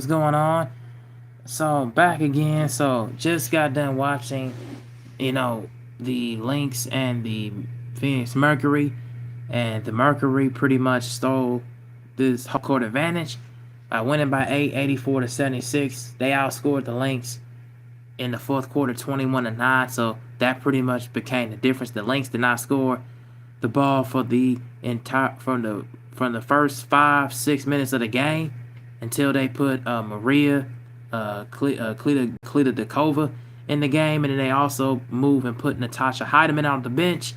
going on? So back again. So just got done watching, you know, the Lynx and the Phoenix Mercury, and the Mercury pretty much stole this home court advantage by winning by 8, 84 to 76. They outscored the Lynx in the fourth quarter, 21-9. So that pretty much became the difference. The Lynx did not score the ball for the entire from the first 5-6 minutes of the game until they put Maria Klita Dekova in the game, and then they also move and put Natasha Heidemann on the bench.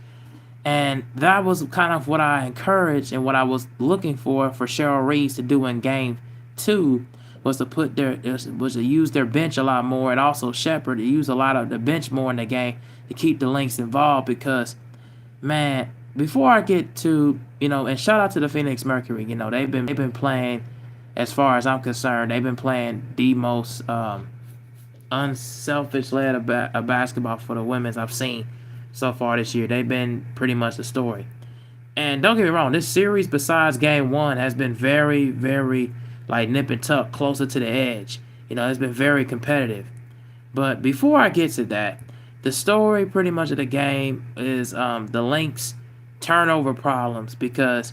And that was kind of what I encouraged and what I was looking for Cheryl Reeves to do in game two, was to use their bench a lot more, and also Shepard to use a lot of the bench more in the game to keep the Lynx involved. Because, man, before I get to, and shout out to the Phoenix Mercury, they've been playing, as far as I'm concerned, they've been playing the most unselfish led of basketball for the women's I've seen so far this year. They've been pretty much the story. And don't get me wrong, this series, besides game one, has been very, very like nip and tuck, closer to the edge. It's been very competitive. But before I get to that, the story pretty much of the game is the Lynx turnover problems, because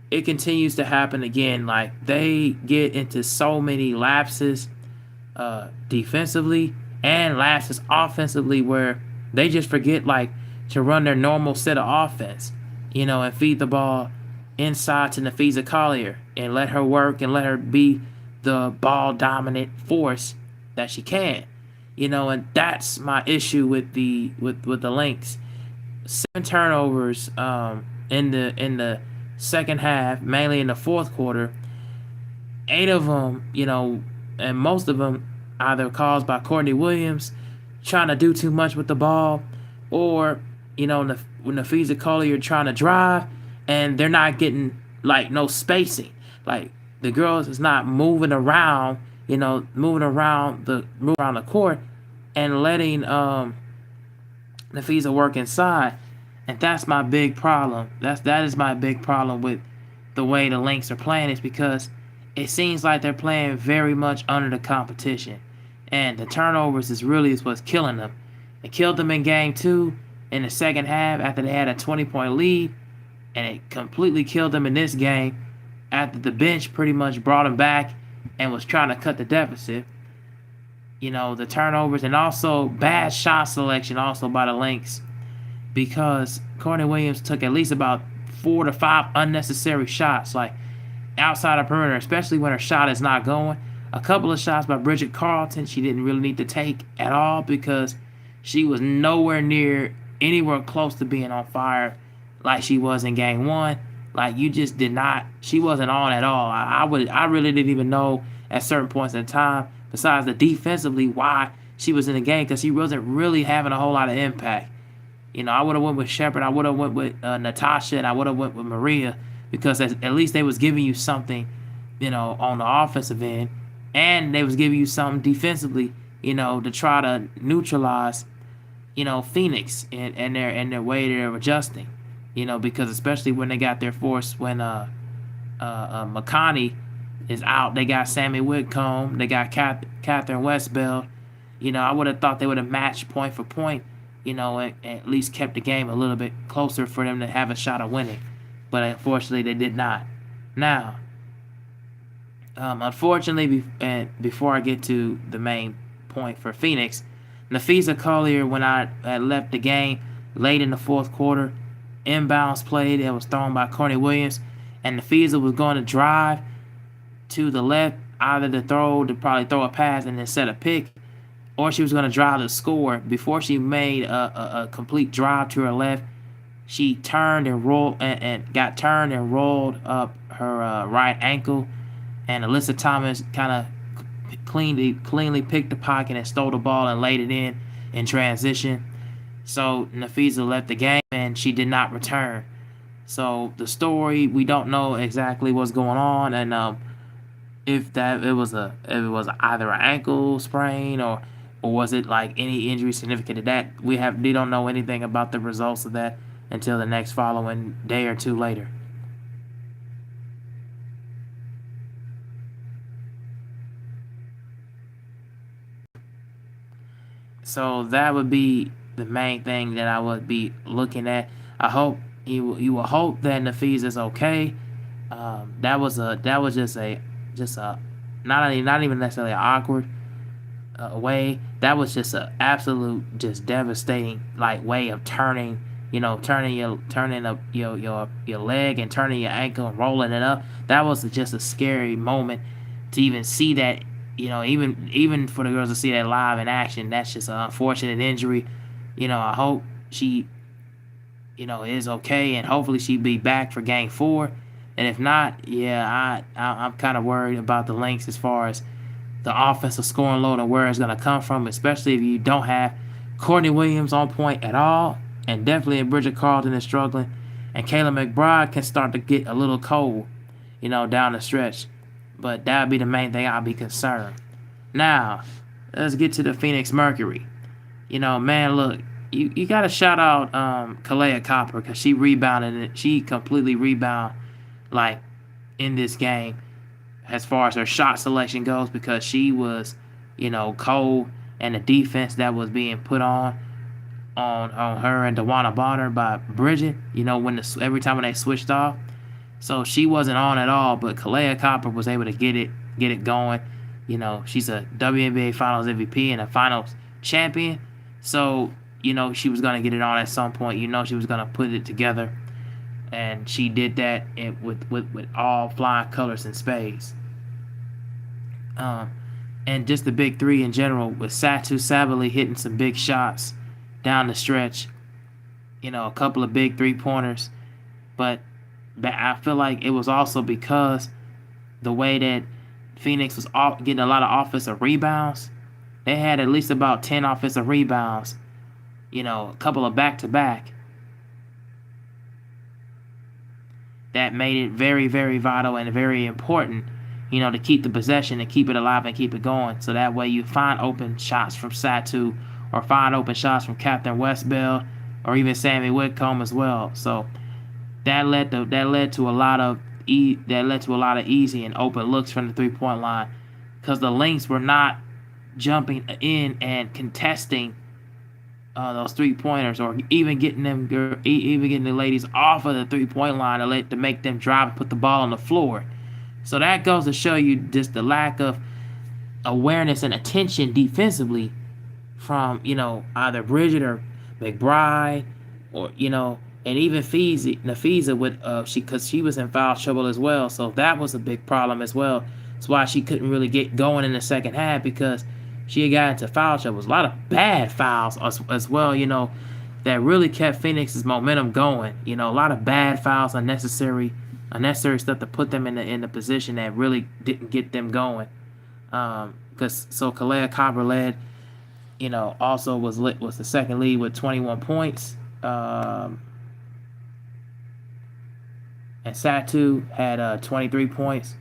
it continues to happen again. Like, they get into so many lapses defensively and lapses offensively, where they just forget to run their normal set of offense, and feed the ball inside to Napheesa Collier and let her work and let her be the ball dominant force that she can. And that's my issue with the Lynx. 7 turnovers in the second half, mainly in the fourth quarter. 8 of them, and most of them either caused by Courtney Williams trying to do too much with the ball, or when Napheesa Collier trying to drive and they're not getting no spacing. Like, the girls is not moving around, moving around the court and letting Napheesa work inside. And that's my big problem. That is my big problem with the way the Lynx are playing, is because it seems like they're playing very much under the competition. And the turnovers is what's killing them. It killed them in game two in the second half after they had a 20-point lead. And it completely killed them in this game after the bench pretty much brought them back and was trying to cut the deficit. The turnovers, and also bad shot selection also by the Lynx, because Courtney Williams took at least about 4 to 5 unnecessary shots, like outside of perimeter, especially when her shot is not going. A couple of shots by Bridget Carlton she didn't really need to take at all, because she was anywhere close to being on fire like she was in game one. Like, you just did not, she wasn't on at all. I really didn't even know at certain points in time, besides the defensively, why she was in the game, because she wasn't really having a whole lot of impact. I would have went with Shepard, I would have went with Natasha, and I would have went with Maria, because at least they was giving you something, on the offensive end, and they was giving you something defensively, to try to neutralize, Phoenix and their way they're adjusting, because especially when they got their force, when McConney is out, they got Sammy Whitcomb, they got Catherine Westbeld. I would have thought they would have matched point for point, and at least kept the game a little bit closer for them to have a shot of winning. But unfortunately, they did not. Now, unfortunately, before I get to the main point for Phoenix, Napheesa Collier, when I had left the game late in the fourth quarter, inbounds play that was thrown by Courtney Williams, and Napheesa was going to drive to the left, either to probably throw a pass and then set a pick, or she was going to drive to score. Before she made a complete drive to her left, she turned and rolled and got turned and rolled up her right ankle, and Alyssa Thomas kind of cleanly picked the pocket and stole the ball and laid it in transition. So Napheesa left the game and she did not return. So the story, we don't know exactly what's going on, and if it was either an ankle sprain, or was it any injury significant to that. We don't know anything about the results of that until the next following day or two later. So that would be the main thing that I would be looking at. I hope you will hope that Napheesa's okay. That was just a not even necessarily awkward way. That was just a absolute just devastating like way of turning. Turning up your leg and turning your ankle and rolling it up. That was just a scary moment to even see that. Even for the girls to see that live in action, that's just an unfortunate injury. I hope she is okay, and hopefully she be back for game 4. And if not, yeah, I'm kind of worried about the Lynx as far as the offensive scoring load and where it's going to come from, especially if you don't have Courtney Williams on point at all, and definitely if Bridget Carlton is struggling, and Kayla McBride can start to get a little cold, down the stretch. But that would be the main thing I'll be concerned. Now, let's get to the Phoenix Mercury. Man, look, you got to shout out Kalea Copper because she rebounded it. She completely rebounded, like, in this game as far as her shot selection goes because she was, cold, and the defense that was being put on her and DeWanna Bonner by Bridget, every time when they switched off. So she wasn't on at all, but Kalea Copper was able to get it going. She's a WNBA Finals MVP and a Finals champion. So, she was going to get it on at some point. She was going to put it together. And she did that with all flying colors and spades. And just the big three in general, with Satu Sabally hitting some big shots down the stretch. A couple of big three-pointers. But I feel like it was also because the way that Phoenix was getting a lot of offensive rebounds. They had at least about 10 offensive rebounds, a couple of back-to-back. That made it very, very vital and very important, to keep the possession and keep it alive and keep it going. So that way you find open shots from Satu or find open shots from Captain Westbell or even Sammy Whitcomb as well. So that led to a lot of easy and open looks from the 3-point line because the Lynx were not jumping in and contesting those 3-pointers or even getting the ladies off of the 3-point line to make them drive and put the ball on the floor. So that goes to show you just the lack of awareness and attention defensively from either Bridget or McBride or and even Napheesa with because she was in foul trouble as well. So that was a big problem as well. That's why she couldn't really get going in the second half because she had got into foul trouble. A lot of bad fouls as well, that really kept Phoenix's momentum going. A lot of bad fouls, unnecessary stuff to put them in the position that really didn't get them going. So Kalea Copper led, also was the second lead with 21 points. And Satu had 23 points.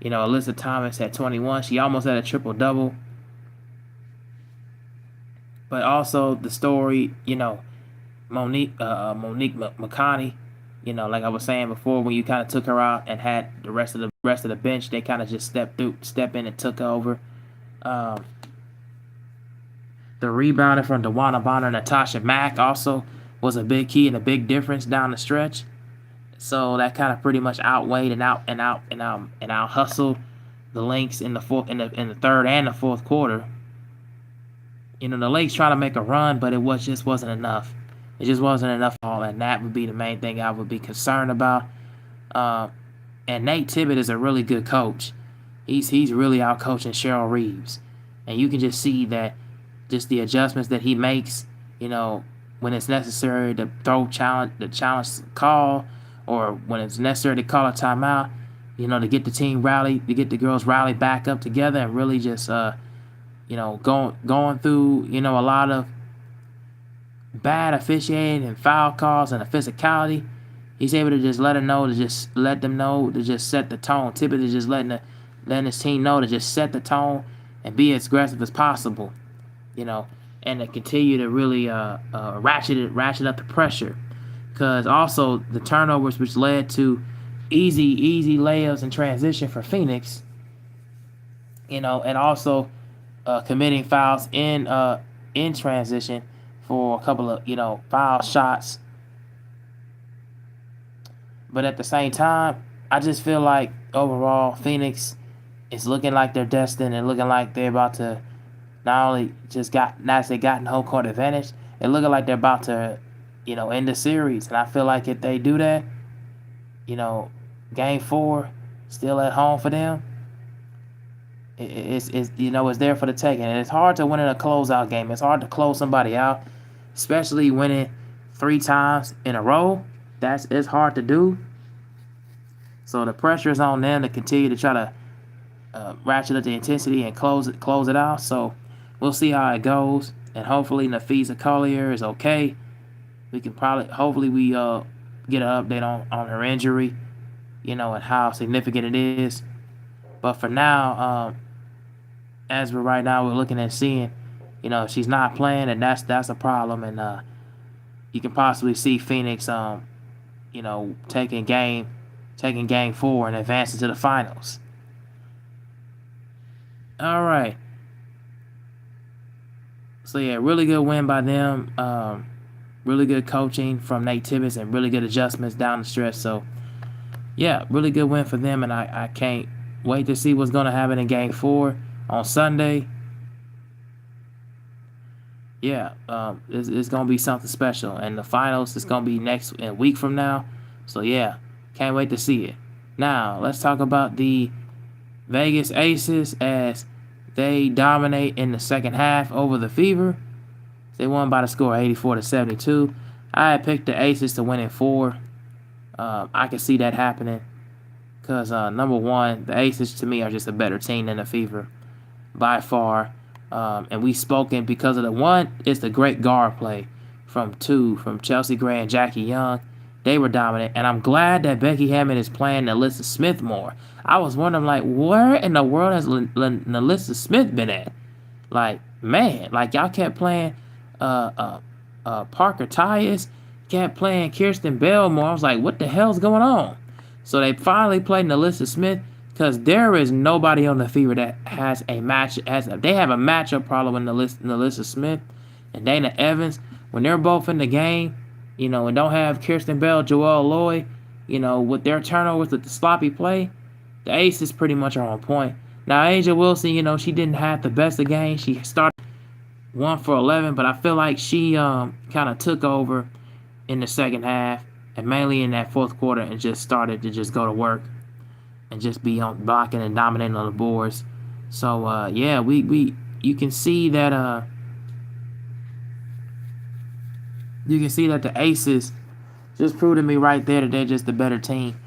Alyssa Thomas had 21. She almost had a triple-double. But also the story, Monique McConney, like I was saying before, when you kind of took her out and had the rest of the bench, they kind of just stepped in and took over. The rebounder from DeWanna Bonner and Natasha Mack also was a big key and a big difference down the stretch. So that kind of pretty much outweighed and out hustled the Lynx in the third and the fourth quarter. The Lynx trying to make a run, but just wasn't enough. It just wasn't enough at all, and that would be the main thing I would be concerned about. And Nate Tibbett is a really good coach. He's really out coaching Cheryl Reeves, and you can just see that just the adjustments that he makes. When it's necessary to throw the challenge call, or when it's necessary to call a timeout, to get the team rallied, to get the girls rallied back up together, and really just going through a lot of bad officiating and foul calls and the physicality. He's able to just let them know to just set the tone. Typically, just letting his team know to just set the tone and be as aggressive as possible, and to continue to really ratchet up the pressure. Because also the turnovers, which led to easy layups and transition for Phoenix, and also committing fouls in in transition for a couple of foul shots. But at the same time, I just feel like overall Phoenix is looking like they're destined and looking like they're about to not only just got now they gotten home court advantage, they're looking like they're about to, end the series. And I feel like if they do that, you know, game four still at home for them, it's there for the taking. And it's hard to win in a closeout game. It's hard to close somebody out, especially winning 3 times in a row. It's hard to do. So the pressure is on them to continue to try to ratchet up the intensity and close it out. So we'll see how it goes, and hopefully Napheesa Collier is okay. We can hopefully we get an update on her injury, and how significant it is. But for now, as we're right now, we're looking and seeing, she's not playing, and that's a problem. And you can possibly see Phoenix, taking game 4 and advancing to the finals. All right. So yeah, really good win by them. Really good coaching from Nate Tibbetts and really good adjustments down the stretch. So yeah, really good win for them, and I can't wait to see what's going to happen in game 4 on Sunday. Yeah, it's going to be something special, and the finals is going to be a week from now. So yeah, can't wait to see it. Now let's talk about the Vegas Aces as they dominate in the second half over the Fever. They won by the score 84-72. I had picked the Aces to win in 4. I can see that happening because, number one, the Aces to me are just a better team than the Fever by far. And we spoken because of the one, it's the great guard play from Chelsea Gray and Jackie Young. They were dominant, and I'm glad that Becky Hammond is playing Alyssa Smith more. I was wondering, like, where in the world has Alyssa Smith been at? Like, man, like y'all kept playing Parker Tyus, kept playing Kirsten Bell more. I was like, what the hell's going on? So they finally played Alyssa Smith because there is nobody on the Fever that has a match. They have a matchup problem with Alyssa Smith and Dana Evans when they're both in the game. And don't have Kirsten Bell, Joelle Lloyd, with their turnovers, with the sloppy play, the Aces pretty much are on point. Now, Asia Wilson, she didn't have the best of games. She started 1 for 11, but I feel like she kind of took over in the second half and mainly in that fourth quarter and just started to just go to work and just be on blocking and dominating on the boards. So, yeah, you can see that the Aces just proved to me right there that they're just the better team.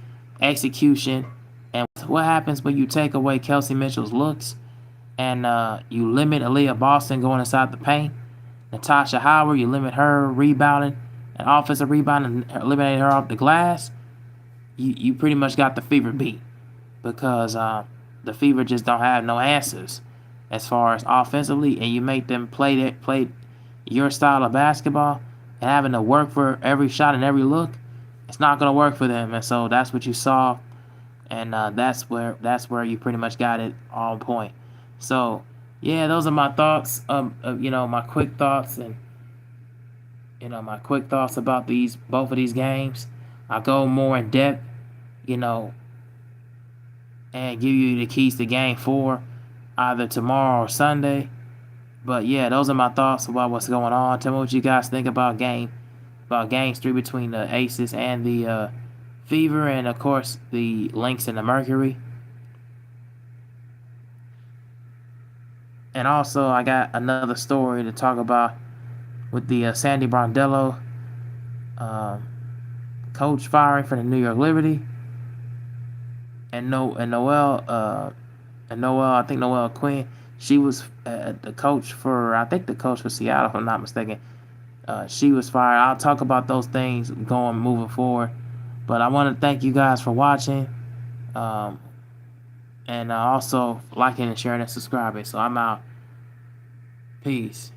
Execution. And what happens when you take away Kelsey Mitchell's looks and you limit Aaliyah Boston going inside the paint? Natasha Howard, you limit her rebounding and offensive rebounding and eliminate her off the glass. You pretty much got the Fever beat because the Fever just don't have no answers as far as offensively, and you make them play your style of basketball and having to work for every shot and every look. It's not going to work for them, and so that's what you saw. And that's where you pretty much got it on point. So, yeah, those are my thoughts. My quick thoughts and my quick thoughts about both of these games. I'll go more in depth, and give you the keys to Game 4, either tomorrow or Sunday. But yeah, those are my thoughts about what's going on. Tell me what you guys think about games 3 between the Aces and the Fever, and of course the Lynx and the Mercury. And also I got another story to talk about with the Sandy Brondello coach firing for the New York Liberty, and Noelle I think Noelle Quinn, she was the coach for Seattle, if I'm not mistaken. She was fired. I'll talk about those things moving forward. But I want to thank you guys for watching. And also liking and sharing and subscribing. So I'm out. Peace.